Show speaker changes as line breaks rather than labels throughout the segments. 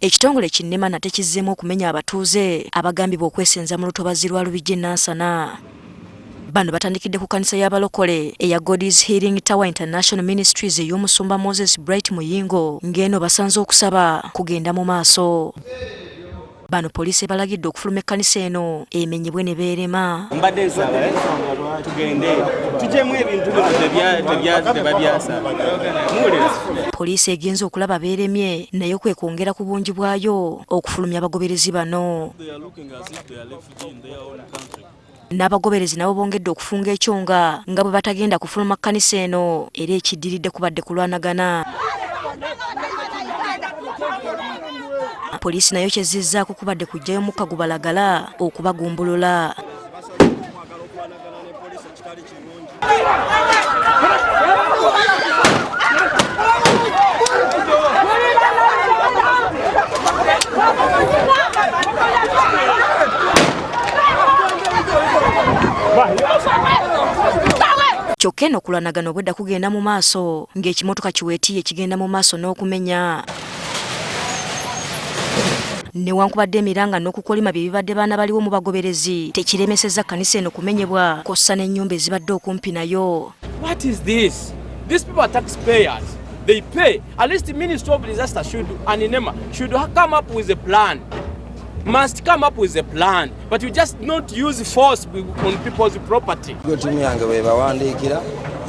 Ekitongole kinnema nate kizzeemu okumenya abatuuze abagambibwa okwesenza mu lutobazi lwa Lubijje Nansana. Bano batandikidde ku kanisa y'abalokole eya God's Healing Tower International Ministries ey'omusumba Moses Bright Muyingo ng'eno basanze okusaba kugenda mu maaso. Bano poliisi balagidde okufuluma ekkanisa eno emenyebwe ne beerema.
Mbadde nsaba tugende tugyemu ebintu tebabyasa.
Poliisi egenze okulaba beeremye naye kwe kwongera ku bungi bwayo okufulumya abagoberezi bano. N'abagoberezi nabo bongedde okufunga ekyonga nga bwe batagenda kufuluma kkanisa eno era ekiddiridde kubadde kulwanagana. Poliisi nayo kyezizzaako kubadde kujjayo mukka gubalagala okubagumbulula. Kyokka eno okulwanagana obwedda kugenda mu maaso ng'ekimotoka kiweetiye kigenda mu maaso n'okumenya. Newankubadde emiranga n'okukolima bye bibadde baana baliwo mu bagoberezi tekiremesezza kkanisa eno kumenyebwa kossa n'ennyumba ezibadde okumpi nayo.
What is this? These people are taxpayers. They pay. At least the Ministry of Disaster should come up with a plan. Must come up with a plan, but you just not use force on people's property.
Timu yange bwe bawandiikira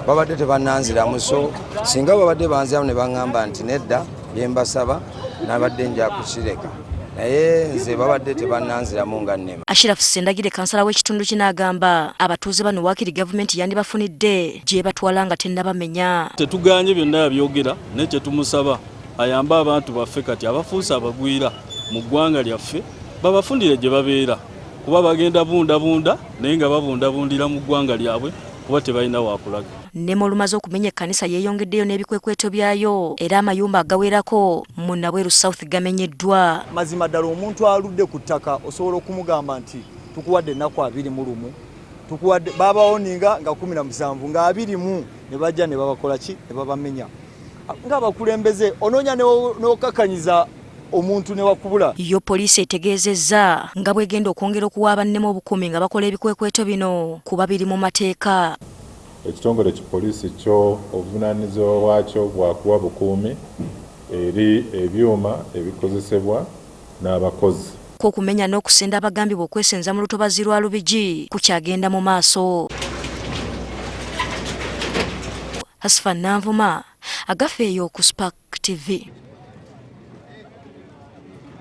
babadde tebannanziramu, so singa babadde banziramu ne baŋŋamba nti nedda bye mbasaba nabadde nja kukireka, naye nze babadde tebannanziramu nga nnema.
Ashraf Sendagire kansala w'ekitundu kino agamba abatuuze bano waakiri gavumenti yandibafunidde gye batwala nga tennabamenya.
Tetuganye byonna byogera ne kye tumusaba ayamba abantu baffe kati abafuusa abagwira mu ggwanga lyaffe babafundire gye babeera, kuba bagenda bundabunda naye nga babundabundira mu ggwanga lyabwe kuba tebalina wakulaga.
Ne mu lumaze okumenya ekkanisa yeeyongeddeyo n'ebikwekweto byayo era amayumba agawerako mu Nabweru South gamenyeddwa.
Mazima ddala omuntu aludde ku ttaka osobola okumugamba nti tukuwadde ennaku 21, tukuwadde babawoninga nga 17 nga 21 ne bajja ne babakola ki ne babamenya. Ng'abakulembeze onoonya n'okakanyiza omuntu ne wakubula.
Yo poliisi etegeezezza nga bwegenda okwongera okuwa bannemu obukumi nga bakola ebikwekweto bino kuba biri mu mateeka.
Ekitongole ki poliisi kyo obuvunaanyizibwa bwakyo bwakuwa bukuumi eri ebyuma ebikozesebwa n'abakozi.
Okumenya n'okusenda abagambibwa okwesenza mu lutobazi lwa Lubigi kukyagenda mu maaso. Asfa Nanvuma, Agafeeyo ku Spark TV.